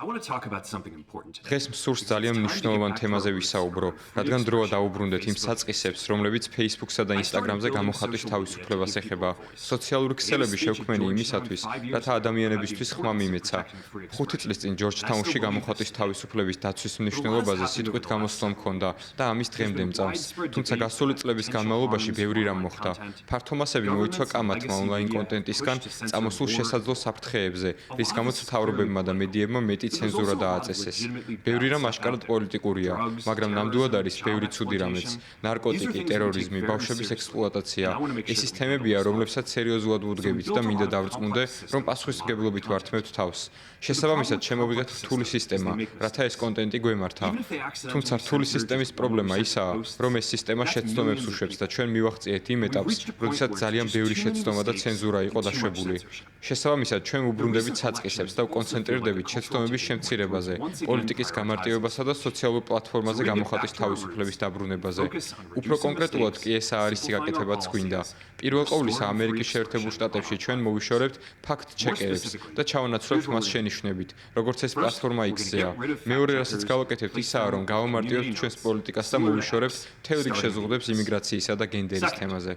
დღეს მსურს ძალიან მნიშვნელოვან თემაზე ვისაუბრო, რადგან დროა დაუბრუნდეთ იმ საწყისებს, რომლებიც Facebook-სა და Instagram-ზე გამოხატვის თავისუფლებას ეხება. სოციალური ქსელები შევქმენი იმისათვის, რათა ადამიანებისთვის ხმა მიმეცა. 5 წლის წინ ჯორჯთაუნში გამოხატვის თავისუფლების დაცვის მნიშვნელობაზე სიტყვით გამოსვლა მქონდა და ამის დღემდე მწამს. თუმცა გასული წლების განმავლობაში ბევრი რამ მოხდა. ფართო მასები მოიცვა კამათმა ონლაინ კონტენტისგან წამოსულ შესაძლო საფრთხეებზე, რის გამოც მთავრობებმა და მედიებმა მეტი ცენზურა დააწესეს. ბევრი რამ აშკარად პოლიტიკურია, მაგრამ ნამდვილად არის ბევრი ცუდი რამეც. ნარკოტიკი, ტერორიზმი, ბავშვების ექსპლუატაცია. ეს ის თემებია, რომლებსაც სერიოზულად ვუდგებით და მინდა დავრწმუნდე, რომ პასუხისმგებლობით ვართმევთ თავს. შესაბამისად, შემოვიღეთ რთული სისტემა, რათა ეს კონტენტი გვემართა. თუმცა რთული სისტემის პრობლემა ისაა, რომ ეს სისტემა შეცდომებს უშვებს და ჩვენ მივაღწიეთ იმ ეტაპს, როდესაც ძალიან ბევრი შეცდომა და ცენზურა იყო დაშვებული. შესაბამისად, ჩვენ უბრუნდებით საწყისებს და ვკონცენტრირდებით შეცდომების შემცირებაზე, პოლიტიკის გამარტივებასა და სოციალურ პლატფორმაზე გამოხატვის თავისუფლების დაბრუნებაზე. უფრო კონკრეტულად კი ეს არის გაკეთებაც გვინდა. პირველ ყოვლისა, ამერიკის შეერთებულ შტატებში ჩვენ მოვიშორებთ ფაქტ-ჩეკერებს და ჩავანაცვლებთ მას შენიშვნებით, როგორც ეს პლატფორმა X-ზეა. მეორე, რასაც გავაკეთებთ, ისაა, რომ გავამარტივებთ ჩვენს პოლიტიკას და მოვიშორებთ მთელ რიგ შეზღუდვებს იმიგრაციისა და გენდერის თემაზე.